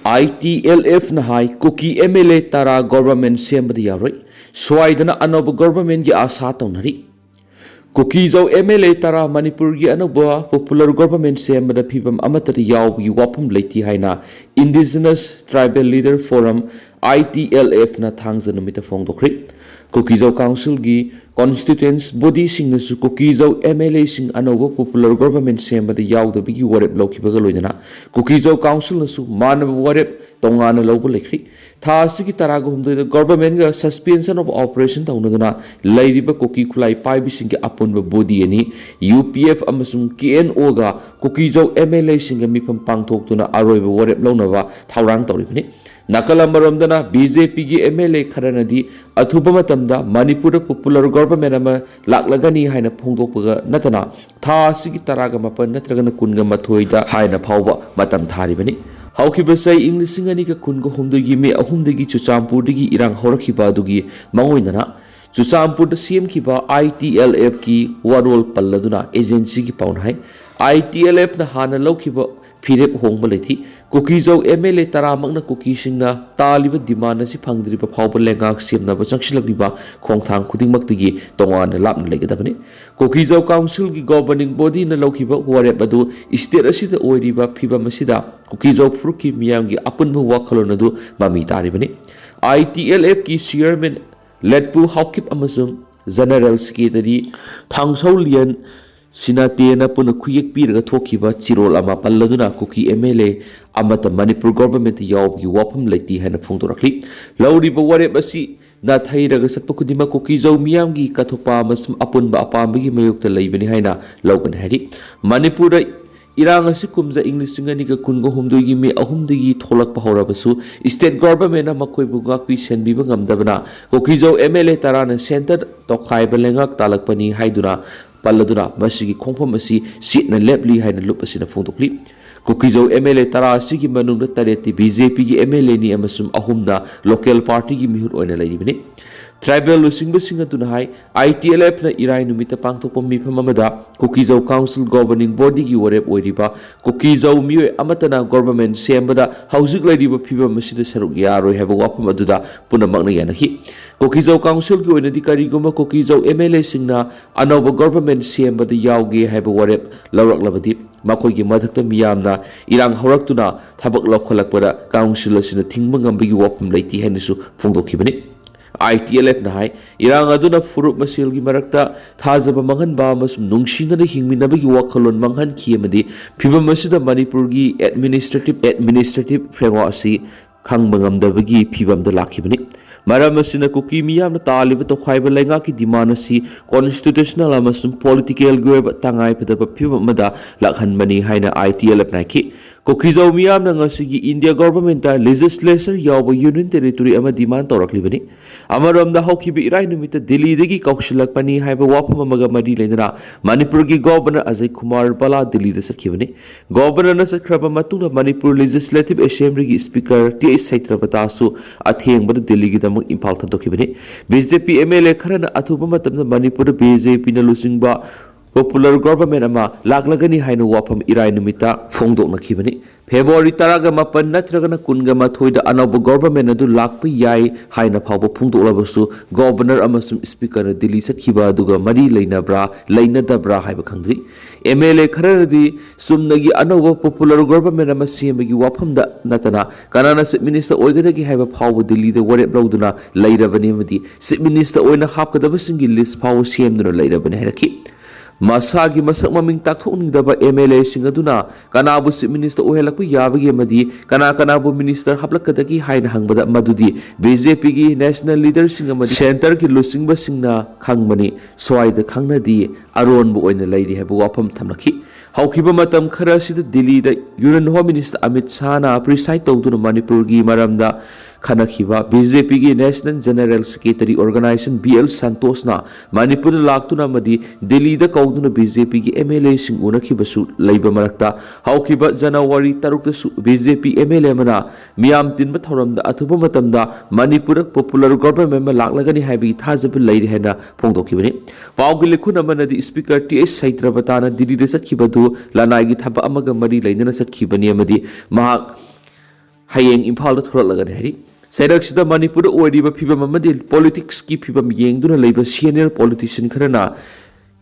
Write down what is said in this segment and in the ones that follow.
ITLF nahai kuki MLA tara government sembadi yaroi swaidana anob government gi asa taunari kuki jau MLA tara manipur gi anoba popular government sembada phibam amatari yawgi wapum leiti haina indigenous tribal leader forum ITLF na thangza numita phongdokri kuki jau council gi constituents body sing su kuki jau MLA sing anoba popular government sembada yawda bigi warep lokibaga loidana kuki jau council na su manab warep tongana lobo lekri thasi ki tarago humde government ga suspension of operation taunaduna leiriba kuki khulai paibi sing ki apunba body ani UPF amasung KNO ga kuki jau MLA sing ga mifam pangthoktuna aroiba warep lonawa thaurang tawribani Nakalambaromdana BJP gi MLA kharanadi athuba matamda Manipur popular government ama laklagani haina phongdokpaga natana tha sigi taraga mapan natragana kunga mathoida haina phawba matam tharibani haukiba sai inglising ani ka kunga humdagi me ahumdagi chuchampur digi irang horakhiba dugi mangoinana chuchampur da CM khiba ITLF ki warol palladuna agency ki paunhai ITLF na hana lokhiba फिरेप होंग लेथी Kuki Zo MLA तरामकना कुकी सिंगना तालिब demand असि फंगद्रिबा फावब लेंगाक सेमनाबा चंगसिलकदिबा खोंगथांग खुदिंगमक्तगी तोंगान लापन लेगदबनी कुकी जो काउंसिल की गवर्निंग बॉडी न लौखिबा वारेप अदु स्टेट असिदा ओइरिबा फिबम असिदा कुकी जो फ्रुकी मियांगी अपुनबा वाखलोन अदु मामी तारिबनी ITLF की चेयरमैन लेटपु हाउकिप अमसुंग general secretary Thangsoulian Sinatena pun kuyek piraga thokiba chirol ama palladuna kuki MLA amata Manipur government yawgi wapam leiti hana phongdorakli lauriba warep asi na thairaga satpa kudima kuki jau miyamgi kathopa masum apunba apambagi mayokta leibani haina logan hari Manipur irang asi kumza English ngani ka kungo humdogi me ahumdagi tholak pahораbasu state government na makoi bugakpi senbiba ngamdabana kuki jau MLA tarana center tokhaiba lengak talakpani haiduna palladuna masigi khongpham asi sitna lepli haina lup asina phongdokli kukijo MLA tara asigi manungda tareti BJP gi MLA ni amasum ahumna local party gi mihur oina leibini tribal lusingba singa tuna hai ITLF na irai numita pangthokpa mifam amada kukijo council governing body gi warep oiriba kukijo miwe amatana government sembada hausik leiriba phibam asida saruk yaroi haba wapam aduda punamakna yanakhi kukijo council gi oina dikari goma kukijo MLA singna anoba government sembada yawge haba warep lawraklabadi makoi gi madhakta miyamna irang horaktuna thabak lokholakpara council asina thingba ngambigi wapam leiti henisu phongdokhibani ITLF na hai irang aduna furup masil gi marakta thajaba manghan ba masum nungsina de hingminabagi wakhalon manghan khiamadi phibam asida Manipur gi administrative framework asi khangbangamdabagi phibam da lakhibani maram asina kuki miyam na talib to khaiba lenga ki demand asi constitutional amasum political goeba tangai pedaba phibam mada lakhan mani haina ITLF na ki kuki jau miyam na ngasigi India government ta legislature yawa union territory ama demand toraklibani amaram da hokhibi irai numita Delhi degi kaukshilak pani haiba wapam amaga mari lendana Manipur gi governor Ajay Kumar Bala Delhi da sakhibani governor na sakraba matuna Manipur legislative assembly gi speaker TS Saitrapata su atheng bad Delhi gi damuk impal thadokhibani BJP MLA kharana athuba matamna Manipur BJP na lusingba popular government ama laklagani haina wapam irai numita phongdoknakhibani February taraga mapan natragana kunga mathoida anoba government adu lakpa yai haina phawba phungdolabasu governor amasum speaker na Delhi sakhiba aduga mari leinadabra haiba khangdri MLA kharadi sumnagi anoba popular government ama sembagi waphamda natana kanana chief minister oigadagi haiba phawba Delhi da warep lawduna leirabani madi chief minister oina hapkadabasingi list phawba semduna leirabani hairaki Masagi masak maming takthokningdaba MLA singaduna kanabu chief minister ohelakpu yabagi amadi kanabu minister haplakadagi haina hangbada madudi BJP gi national leader singamadi center ki lusingba singna khangmani swaida khangnadi aronbu oina leiri haba wapam thamlakhi haukiba matam khara sida Delhi da Union Home Minister Amit Shah na preside tawduna Manipur gi maramda Khanakhiba BJP gi National General Secretary Organization BL Santos na Manipur laktuna madi Delhi da kauduna BJP gi MLA sing unakhiba su leiba marakta haukiba January 3 su BJP MLA mana miyam tinba thoram da athuba matamda Manipur popular government ma laklagani haibi thajab leiri hena phongdokhibani pawgi likhuna manadi speaker TS Saitrapata na Delhi da sakhiba du lanai gi thaba amaga mari leinana sakhibani amadi mahak hayeng imphal da thoralagani hari Serak sida Manipur oiriba phibam amadi politics ki phibam yengduna leiba senior politician kharana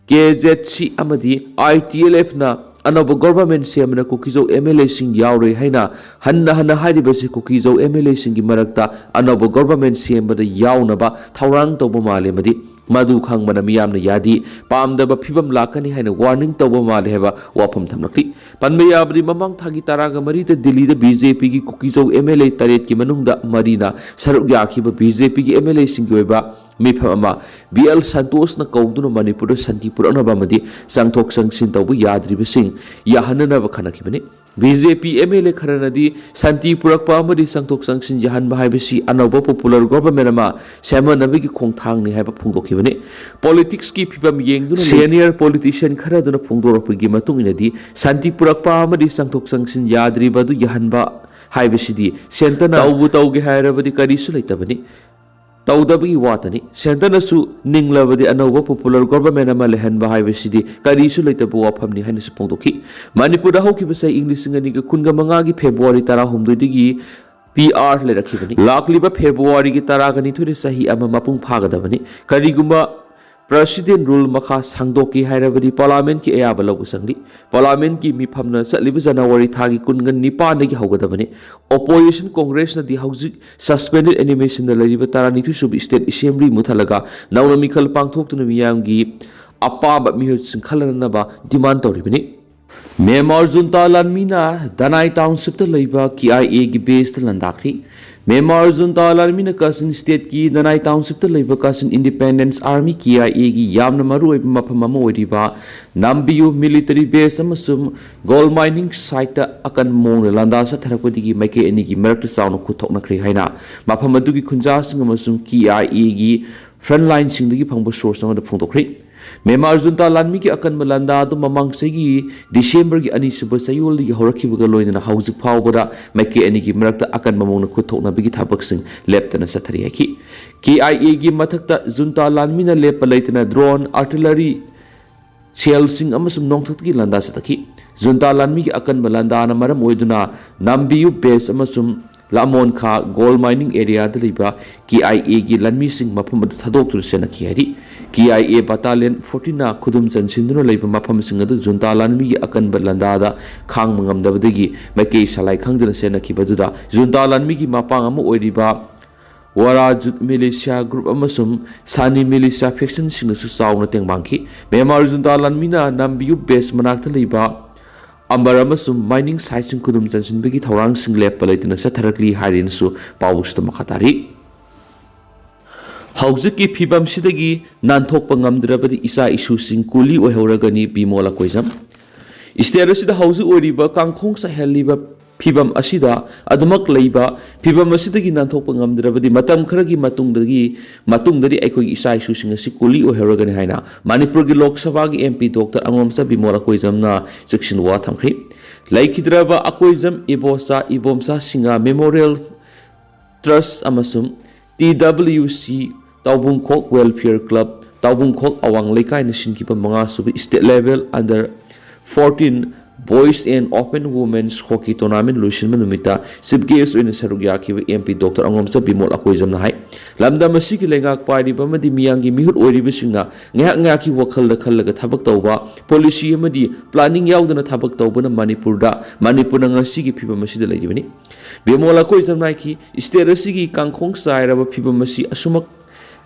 KZC amadi ITLF na another government semana Kukizo MLA sing yaure haina hanna hairibasi Kukizo MLA sing marakta another government semada yaunaba thaurang toba male madi madu khangmana miyamna yadi pamdaba phibam lakani haina warning toba male heba wafam thamlakti panme yabri mamang thagi taraga mari te Delhi da BJP ki Kukizo MLA taret ki manungda marina saruk yakhiba BJP ki MLA sing yoiba Mifama BL Santos na kauduna Manipur Santipur anabamadi sangthok sangsin tawbu yadriba sing yahanana ba khanakibani BJP MLA kharanadi Santipurak pamadi sangthok sangsin yahan ba haibasi anaba popular government ama semanabigi khongthang ni haiba phungdokibani politics ki phibam yengduna senior politician kharaduna phungdoropagi matunginadi Santipurak pamadi sangthok sangsin yadriba du yahan ba haibasidi sentana tawbu tawge hairabadi karisu leitabani Taudabagi watani sentanasu ninglabadi anova popular government ama lehanba haibasidi karisu leitabu wafamni haina supongdoki Manipur da hokibasa English ngani ga kunga mangagi February 16 digi PR le rakhibani lakliba February gi 12 thuri sahi ama mapung phagadabani karigumba President rule makha sangdoki hairabadi parliament ki ayaba lobu sangli parliament ki mifamna satliba January thagi kungan nipan dagi haugadabani opposition congress na di hauzik suspended animation na lariba tarani sub state assembly muthalaga nawna mikhal pangthoktu miyamgi apaba mihut singkhalana ba demand toribani Memar Junta Lanmina Danai Township ta leiba KIA gi base landakri Memar Junta Lanmina Kasin State ki Danai Township ta leiba Kasin Independence Army KIA gi yamna maru mafam ama oiriba Nambiu military base amasum gold mining site ta akan mong landa sa tharakpadi maike ani gi merak sauna kuthokna khri haina mafam adu gi khunja sing amasum KIA gi front line sing gi phangba source ang da phungtokri Memar Junta Lanmi ki akan melanda adu mamang segi December gi ani suba sayul gi horakhibaga loina hauzik phawbada maike ani gi merakta akan mamong kuthokna bigi thabak sing leptana sathari haki KIA gi mathakta Junta Lanmi na lepa leitana drone artillery shell sing amasum nongthak gi landa sathaki Junta Lanmi gi akan melanda na maram oiduna Nambiu base amasum Lamon Kha gold mining area da liba KIA gi lanmi sing mafam adu thadok tur sena khiyari KIA battalion 14 na khudum chansinduna leiba mafam sing adu Junta Lanmi gi akan balanda da khang mangam dabadagi maike salai khangduna sena khibaduda Junta Lanmi gi mapang ama oiriba Warajut militia group amasum Sani militia faction sing su sauna tengmangki Memar Junta Lanmi na Nambiu base manakta leiba Ambaramazum mining sites in Kudum Jansin Bigi Taurang Sing Lepalate in a Satarakli Harin Su Paus the Makatari Hauziki Pibam Sidagi Nantok Pangam Drabadi Isa Isu Sing Kuli or Horagani Bimola Quizam Isterasi the house Oriba Kangkong Saheliba Pibam Asida Adamak Leiba Pibam Asidagi Nantok Pangam Drabadi Matam Karagi Matungdari Eko Isa Isu Sing Sikuli or Horagani Haina Manipur Lok Savagi MP Dr. Angomsa Bimola Quizam na section Watamkri Laikidraba Akoizam Ibosa Ibomsa Singa Memorial Trust Amasum TWC Taubung Kok Welfare Club Taubung Kok Awang Lekai Nashin Kipa Mga Subi State Level Under 14 Boys and Open Women's Hockey Tournament Lucian Manumita Sibges in Sarugyaki MP Dr. Angomsa Bimol Akoizam Nahai Lamda Masiki Lengak Party Bamadi Miyangi Mihut Oribisinga Ngaki Wakal the Kalaga Tabak Tauba Policy Madi Planning Yaudana Tabak Taubana Manipurda Manipuranga Sigi Pipa Masida Lady Bimola Koizam Nike Isterasigi Kangkong Sairaba Pipa Masi Asumak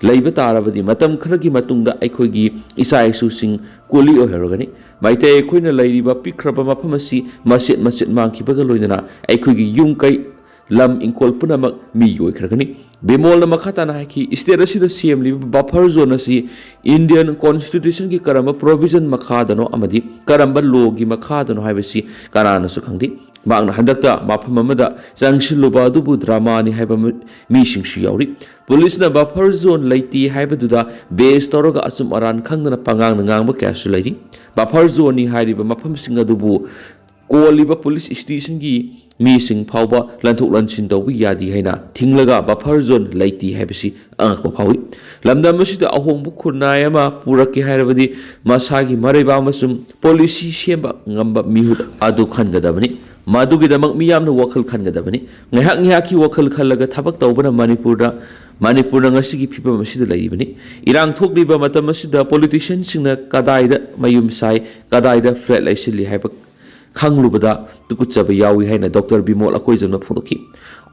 Labor Tarabadi Matam Kragi Matunda Ekogi Isai Susing Kuli or Herogani Maite Queen Lady Pikraba Mapamasi Masit Manki Bagaloidana Ekogi Yunkai Lam in Kolpunamak Miyo Kragani Bimola Makatana Haki Isterasi the CM Buffer Zonasi Indian Constitution ki Karamba Provision Makadano Amadi Karamba Logi Makadano Havasi Karana Sukandi Bang Handakta Mapamada Zangshiluba Dubu Dramani Haba Mishing Shiori Police na buffer zone Laiti Habaduda Base Toroga Asum Aran Kangana Pangang Nangamba Castle Lady Buffer zone Hariba Mapam Singadubu Koliba Police Station Gi Missing Pauba Lantuk Lanchin Dowi Yadi Haina Tinglaga Buffer zone Laiti Habisi Angpa Pawi Lamda Masida Ahong Bukunayama Puraki Harabadi Masagi Mariba Masum Policy Shemba Ngamba Mihud Adu Kangadabani ꯃꯗꯨꯒꯤꯗꯃꯛ ꯃꯤꯌꯥꯝꯅ ꯋꯥꯈꯜ ꯈꯟꯒꯗꯕꯅꯤ ꯉꯥꯏꯍꯥꯛ ꯉꯥꯏꯍꯥꯛꯀꯤ ꯋꯥꯈꯜ ꯈꯜꯂꯒ ꯊꯕꯛ ꯇꯧꯕꯅ ꯃꯅꯤꯄꯨꯔꯗ ꯉꯁꯤꯒꯤ ꯐꯤꯕꯝ ꯑꯁꯤꯗ ꯂꯩꯔꯤꯕꯅꯤ ꯏꯔꯥꯡ ꯊꯣꯛꯂꯤꯕ ꯃꯇꯝ ꯑꯁꯤꯗ ꯄꯣꯂꯤꯇꯤꯁꯤꯌꯟꯁꯤꯡꯅ ꯀꯗꯥꯏꯗ ꯃꯌꯨꯝ ꯁꯥꯏ ꯀꯗꯥꯏꯗ ꯐ꯭ꯂꯦꯠ ꯂꯩꯁꯤꯜꯂꯤ ꯍꯥꯏꯕ ꯈꯪꯂꯨꯕꯗ ꯇꯨꯀꯨꯠꯆꯕ ꯌꯥꯎꯏ ꯍꯥꯏꯅ ꯗꯣꯛꯇꯔ ꯕꯤꯃꯣꯜ ꯑꯀꯣꯏꯖꯝꯅ ꯐꯣꯡꯗꯣꯛꯈꯤ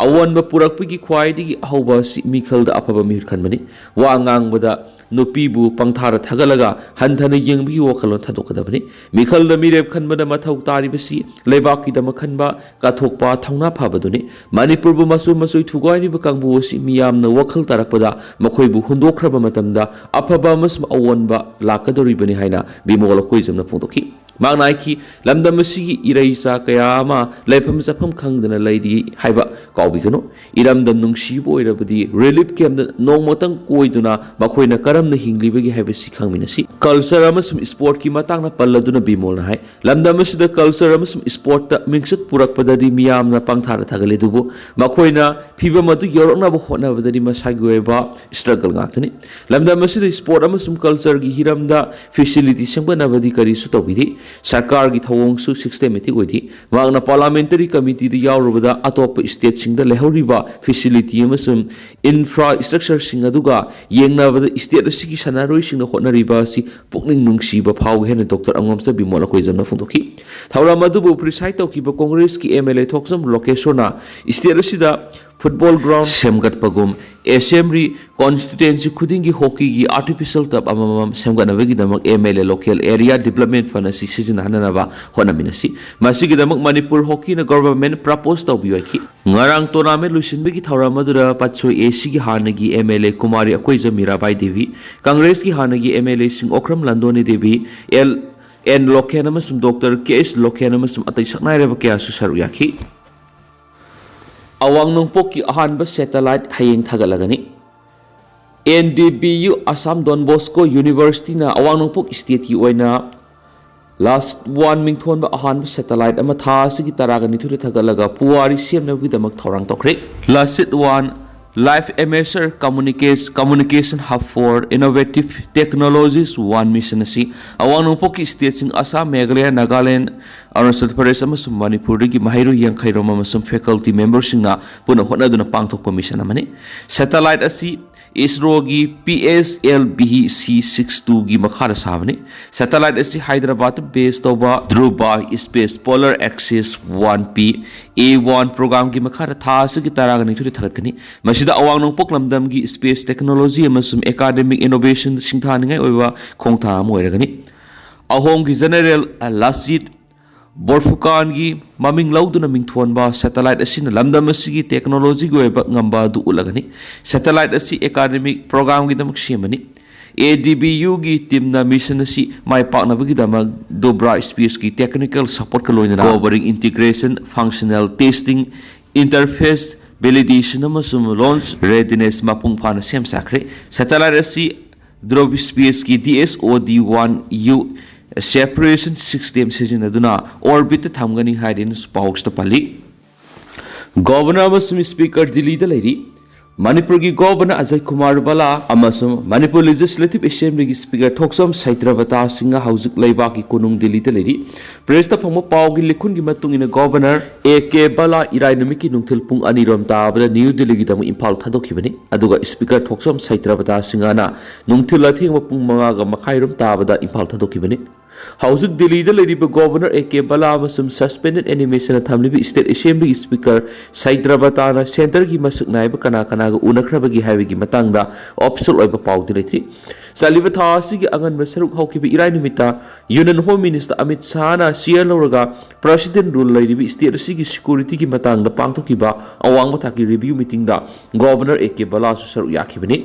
ꯑꯑꯣꯟꯕ ꯄꯨꯔꯛꯄꯒꯤ ꯈ꯭ꯋꯥꯏꯗꯒꯤ ꯑꯍꯧꯕ ꯑꯁꯤ ꯃꯤꯈꯜꯗ ꯑꯐꯕ ꯃꯤꯍꯨꯠ ꯈꯟꯕꯅꯤ ꯋꯥ ꯉꯥꯡꯕꯗ ꯅꯨꯄꯤꯕꯨ ꯄꯪꯊꯥꯔ ꯊꯥꯒꯠꯂꯒ ꯍꯟꯊꯅ ꯌꯦꯡꯕꯒꯤ ꯋꯥꯈꯜꯂꯣꯟ ꯊꯥꯗꯣꯛꯀꯗꯕꯅꯤ ꯃꯤꯈꯜꯗ ꯃꯤꯔꯦꯞ ꯈꯟꯕꯗ ꯃꯊꯧ ꯇꯥꯔꯤꯕꯁꯤ ꯂꯩꯕꯥꯛꯀꯤꯗꯃꯛ ꯈꯟꯕ ꯀꯠꯊꯣꯛꯄ ꯊꯧꯅꯥ ꯐꯕꯗꯨꯅꯤ ꯃꯅꯤꯄꯨꯔꯕꯨ ꯃꯆꯨ ꯊꯨꯒꯥꯏꯔꯤꯕ ꯀꯥꯡꯕꯨ ꯑꯁꯤ ꯃꯤꯌꯥꯝꯅ ꯋꯥꯈꯜ ꯇꯥꯔꯛꯄꯗ ꯃꯈꯣꯏꯕꯨ ꯍꯨꯟꯗꯣꯛꯈ꯭ꯔꯕ ꯃꯇꯝꯗ ꯑꯐꯕ ꯑꯃꯁꯨꯡ ꯑꯑꯣꯟꯕ ꯂꯥꯛꯀꯗꯧꯔꯤꯕꯅꯤ ꯍꯥꯏꯅ ꯕꯤꯃꯣꯜ ꯑꯀꯣꯏꯖꯝꯅ ꯐꯣꯡꯗꯣꯛꯈꯤ ꯃꯍꯥꯛꯅ ꯍꯥꯏꯈꯤ ꯂꯝꯗꯝ ꯑꯁꯤꯒꯤ ꯏꯔꯩꯆꯥ ꯀꯌꯥ ꯑꯃ ꯂꯩꯐꯝ ꯆꯥꯐꯝ ꯈꯪꯗꯅ ꯂꯩꯔꯤ ꯍꯥꯏꯕ ꯀꯥꯎꯕꯤꯒꯅꯨ ꯏꯔꯝꯗꯝ ꯅꯨꯡꯁꯤꯕ ꯑꯣꯏꯔꯕꯗꯤ ꯔꯤꯂꯤꯐ ꯀꯦꯝꯞꯗ ꯅꯣꯡꯃꯇꯪ ꯀꯣꯏꯗꯨꯅ ꯃꯈꯣꯏꯅ ꯀꯔꯝꯅ ꯍꯤꯡꯂꯤꯕꯒꯦ ꯍꯥꯏꯕꯁꯤ ꯈꯪꯃꯤꯟꯅꯁꯤ ꯀꯜꯆꯔ ꯑꯃꯁꯨꯡ ꯁ꯭ꯄꯣꯔꯠꯀꯤ ꯃꯇꯥꯡꯗ ꯄꯜꯂꯗꯨꯅ ꯕꯤꯃꯣꯜꯅ ꯍꯥꯏ ꯂꯝꯗꯝ ꯑꯁꯤꯗ ꯀꯜꯆꯔ ꯑꯃꯁꯨꯡ ꯁ꯭ꯄꯣꯔꯠꯇ ꯃꯤꯡꯆꯠ ꯄꯨꯔꯛꯄꯗꯗꯤ ꯃꯤꯌꯥꯝꯅ ꯄꯪꯊꯥꯗ ꯊꯥꯒꯠꯂꯤ ꯑꯗꯨꯕꯨ ꯃꯈꯣꯏꯅ ꯐꯤꯕꯝ ꯑꯗꯨ ꯌꯧꯔꯛꯅꯕ ꯍꯣꯠꯅꯕꯗꯗꯤ ꯃꯁꯥꯒꯤ ꯑꯣꯏꯕ ꯁ꯭ꯇ꯭ꯔꯒꯜ ꯉꯥꯛꯇꯅꯤ ꯂꯝꯗꯝ ꯑꯁꯤꯗ ꯁ꯭ꯄꯣꯔꯠ ꯑꯃꯁꯨꯡ ꯀꯜꯆꯔꯒꯤ ꯍꯤꯔꯝꯗ ꯐꯦꯁꯤꯂꯤꯇꯤ ꯁꯦꯝꯒꯠꯅꯕꯗꯤ ꯀꯔꯤꯁꯨ ꯇꯧꯕꯤꯗꯦ ꯁꯔꯀꯥꯔꯒꯤ ꯊꯧꯑꯣꯡꯁꯨ ꯁꯤꯁꯇꯦꯃꯦꯇꯤꯛ ꯑꯣꯏꯗꯦ ꯃꯍꯥꯛꯅ ꯄꯥꯔꯂꯤꯌꯥꯃꯦꯟꯇꯔꯤ ꯀꯃꯤꯇꯤꯗ ꯌꯥꯎꯔꯨꯕꯗ ꯑꯇꯣꯞꯄ ꯁ꯭ꯇꯦꯠꯁꯤꯡꯗ ꯂꯩꯍꯧꯔꯤꯕ ꯐꯦꯁꯤꯂꯤꯇꯤ ꯑꯃꯁꯨꯡ ꯏꯟꯐ꯭ꯔꯥꯁ꯭ꯇ꯭ꯔꯛꯆꯔꯁꯤꯡ ꯑꯗꯨꯒ ꯌꯦꯡꯅꯕꯗ ꯁ꯭ꯇꯦꯠ ꯑꯁꯤꯒꯤ ꯁꯥꯟꯅꯔꯣꯏꯁꯤꯡꯅ ꯍꯣꯠꯅꯔꯤꯕ ꯑꯁꯤ ꯄꯨꯛꯅꯤꯡ ꯅꯨꯡꯁꯤꯕ ꯐꯥꯎꯏ ꯍꯥꯏꯅ ꯗꯣꯛꯇꯔ ꯑꯉꯣꯝꯆꯥ ꯕꯤꯃꯣꯜ ꯑꯀꯣꯏꯖꯝꯅ ꯐꯣꯡꯗꯣꯛꯈꯤ ꯊꯧꯔꯝ ꯑꯗꯨꯕꯨ ꯄ꯭ꯔꯤꯁꯥꯏꯗ ꯇꯧꯈꯤꯕ ꯀꯣꯡꯒ꯭ꯔꯦꯁꯀꯤ MLA ꯊꯣꯛꯆꯝ ꯂꯣꯀꯦꯁꯣꯔꯅ ꯁ꯭ꯇꯦꯠ ꯑꯁꯤꯗ ꯐꯨꯠꯕꯣꯜ ꯒ꯭ꯔꯥꯎꯟ ꯁꯦꯝꯒꯠꯄꯒꯨꯝ ꯑꯦꯁꯦꯝꯕ꯭ꯂꯤ ꯀꯣꯟꯁꯇꯤꯇꯨꯌꯦꯟꯁꯤ ꯈꯨꯗꯤꯡꯒꯤ ꯍꯣꯀꯤꯒꯤ ꯑꯥꯔꯇꯤꯐꯤꯁꯤꯌꯦꯜ ꯇꯔꯐ ꯑꯃꯃꯝ ꯁꯦꯝꯒꯠꯅꯕꯒꯤꯗꯃꯛ MLA local area development fund ꯑꯁꯤ ꯁꯤꯖꯤꯟꯅꯍꯟꯅꯕ ꯍꯣꯠꯅꯃꯤꯟꯅꯁꯤ ꯃꯁꯤꯒꯤꯗꯃꯛ ꯃꯅꯤꯄꯨꯔ ꯍꯣꯀꯤꯅ ꯒꯣꯚꯔꯟꯃꯦꯟꯠ ꯄ꯭ꯔꯄꯣꯖ ꯇꯧꯕꯤꯌꯨ ꯍꯥꯏꯈꯤ ꯉꯔꯥꯡ ꯇꯣꯔꯅꯥꯃꯦꯟꯠ ꯂꯣꯏꯁꯤꯟꯕꯒꯤ ꯊꯧꯔꯝ ꯑꯗꯨꯗ ꯄꯠꯁꯣꯏ ACꯒꯤ ꯍꯥꯟꯅꯒꯤ MLA ꯀꯨꯃꯥꯔꯤ ꯑꯀꯣꯏꯖꯝ ꯃꯤꯔꯥꯕꯥꯏ ꯗꯦꯕꯤ ꯀꯪꯒ꯭ꯔꯦꯁꯀꯤ ꯍꯥꯟꯅꯒꯤ MLAꯁꯤꯡ ꯑꯣꯀ꯭ꯔꯝ ꯂꯥꯟꯗꯣꯅꯤ ꯗꯦꯕꯤ N ꯂꯣꯀꯦꯟ ꯑꯃꯁꯨꯡ ꯗꯣꯛꯇꯔ KS ꯂꯣꯀꯦꯟ ꯑꯃꯁꯨꯡ ꯑꯇꯩ ꯁꯛꯅꯥꯏꯔꯕ ꯀꯌꯥꯁꯨ ꯁꯔꯨꯛ ꯌꯥꯈꯤ ꯑꯋꯥꯡ ꯅꯣꯡꯄꯣꯛꯀꯤ ꯑꯍꯥꯟꯕ ꯁꯦꯇꯦꯂꯥꯏꯠ ꯍꯌꯦꯡ ꯊꯥꯒꯠꯂꯒꯅꯤ NDBU ꯑꯁꯥꯝ ꯗꯣꯟ ꯕꯣꯁꯀꯣ ꯌꯨꯅꯤꯚꯔꯁꯤꯇꯤꯅ ꯑꯋꯥꯡ ꯅꯣꯡꯄꯣꯛ ꯁ꯭ꯇꯦꯠꯀꯤ ꯑꯣꯏꯅ ꯂꯥꯁꯠ ꯋꯥꯟ ꯃꯤꯡꯊꯣꯟꯕ ꯑꯍꯥꯟꯕ ꯁꯦꯇꯦꯂꯥꯏꯠ ꯑꯃ ꯊꯥ ꯑꯁꯤꯒꯤ 12ꯗ ꯊꯥꯒꯠꯂꯒ ꯄꯨꯋꯥꯔꯤ ꯁꯦꯝꯅꯕꯒꯤꯗꯃꯛ ꯊꯧꯔꯥꯡ ꯇꯧꯈ꯭ꯔꯦ ꯂꯥꯁꯤꯠ one Life Amateur Communication Hub for Innovative Technologies One Mission asi awang nongpokki statesing Assam, Meghalaya, Nagaland, Arunachal Pradesh amasung Manipurdagi mahairu yankairom amasung faculty membersingna puna hotnaduna pangthokpa mission amani satellite asi ISRO-gi PSLV-C62 gi makhada sabani satellite asi Hyderabad based tauba Dhruva Space Polar Axis 1P A1 program gi makhada tha asigi taragani thuri thagatkani masida awang nongpok lamdamgi space technology amasung academic innovation singthaningai oiwa khongtha am oiragani ahomgi general Lasit Borfukangi maming lauduna mingthonba satellite asina lamdam asigi technology gi oiba ngamba du ulagani satellite asi academic program gi damak semani ADBU gi team na mission asi mai paknabagi damak Dobra space gi technical support ka loinana covering integration functional testing interface validation amasung launch readiness mapung phana sem sakre satellite asi Dhruv space gi DSOD-1U separation system sijinaduna orbit thamgani haidin spokes pali governor amasung speaker Delhi da leiri Manipur gi governor Ajay Kumar Bala amasung Manipur legislative assembly gi speaker Thoksom Saitravata Singha haujuk leiba ki konung Delhi da leiri press ta phangma paw gi likhun gi matungina governor AK Bala irai numik ki nungthil pung 2 rom tabada New Delhi gi damu Imphal thadokhibani aduga speaker Thoksom Saitravata Singha na nungthil athing pung 5 ga makhai rom tabada Imphal thadokhibani Haujuk Delhi da leiriba governor AK Bala amasum suspended animation thamlibi state assembly speaker Saitravata na center gi masuk naiba kana kana ga unakrabagi haibagi matangda official oiba pawdi leitri saliba tha asigi angan masaruk haukibi irai numita Union Home Minister Amit Shah na share loraga president rule leiribi state asigi security gi matangda pangthokiba awangba thaki review meeting da governor AK Bala su saru yakhibani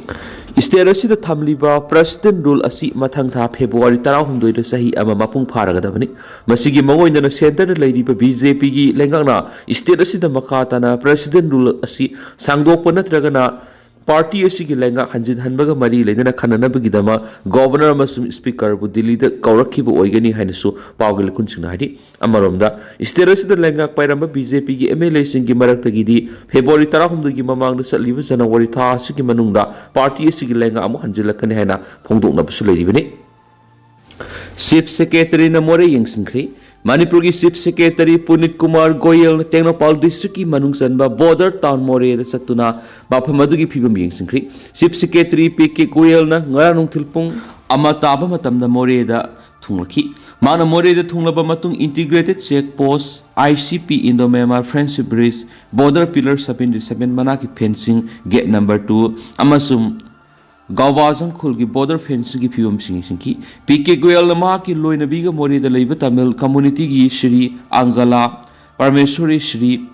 state asida thamliba president rule asi mathang tha February 19 da sahi ama mapung pharagadabani masigi mangoinana center da leiriba BJP gi lengakna state asida makhatana president rule asi sangdokpa natragana party asigi lenga hanjin hanbaga mari leidana khananabagi dama governor amasum speaker bu Delhi da kaurakhiba oigani hainasu pawgil kunsingna hadi amaromda state asida lenga pairamba BJP gi MLA singi maraktagi di February 19 gi mamangda satliba January tha asigi manungda party asigi lenga amu hanjilakani haina phongdoknabasu leiribani Chief Secretary na more yengsinkri Manipur की chief secretary Puneet Kumar Goyal Tengnoupal district की मनुंग चनबा border town Moreh चतुना बाफम अदुगी फिबम येंसिंख्री chief secretary PK Goyal ना ngara nungthil pung ama taba matamda more da thunglaki mana more da thunglaba matung integrated check post ICP Indo Myanmar Friendship Bridge border pillar 77 manaki fencing gate number 2 amasum Gawazang khulgi border fencing ki phibam singi PK Goyal nama ki loinabi ga more da leiba Tamil community gi Shri Angala Parmeshwari Shri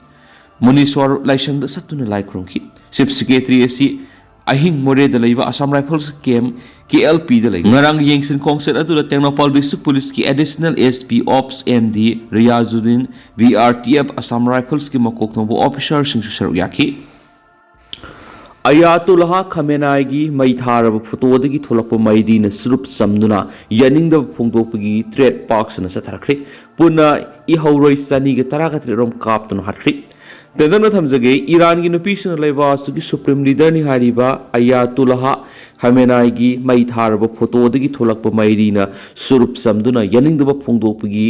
Muniswar Laisang da satuna laikrom ki Chief Secretary asi ahing more da leiba Assam Rifles camp KLP da leiba ngarang yengsin concert atu da Technopal District Police ki additional SP Ops MD Riyazuddin BRTF Assam Rifles ki makok no officer sing su yaki Ayatullah Khamenei mai tharab photo dagi tholakpa maidi na surup samduna yaning da phongdokpagi trade parks na satharakre puna I hauroi sani ge taragatri rom kaptun hatri tendana thamjage Iran gi nupisna leba sugi supreme leader ni hariba Ayatullah Khamenei gi mai tharab photo dagi tholakpa maidi na surup samduna yaning da phongdokpagi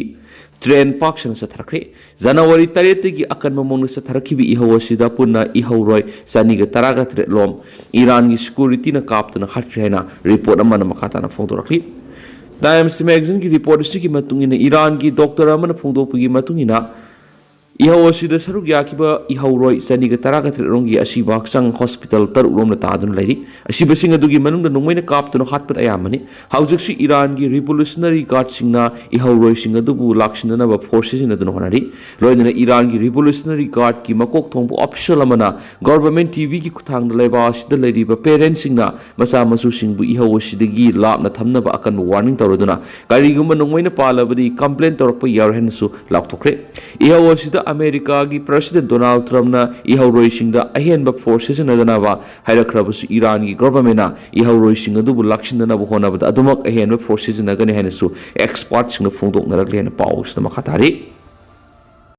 Train Park na sa Tharakre January 3 gi akan mamong sa Tharakhibi ihawasida punna ihawroi saniga taraga lom Iran gi security na kapta na hatrena report naman na makata na phongdorakli Times magazine gi report si gi matungina Iran gi doctor naman na phongdopagi matungina ihawasida sarug yakiba ihawroi saniga taraga rongi asiba sang hospital tarurom na tadun lairi asiba singa dugi manung na nungmay na kapta na hatpat ayamani hawjak si Iran gi revolutionary guard singna ihawroi singa dubu lakshina na ba forces na dun honari loy na Iran gi revolutionary guard ki makok thongbu official amana government TV ki kuthang na laiba asida lairi ba parents singna masa masu singbu ihawasida gi lap na thamna ba akan warning tawroduna kari gumba nungmay na palabadi complaint tawrakpa yarhen su laktokre ihawasida America gi President Donald Trump na ihauroi singda ahenba forces na danaba hairakrabusu Iran gi government na ihauroi sing adu lakshin na bu honaba adumak ahenba forces na gani hanesu experts na phongdok narak lena paus na makatari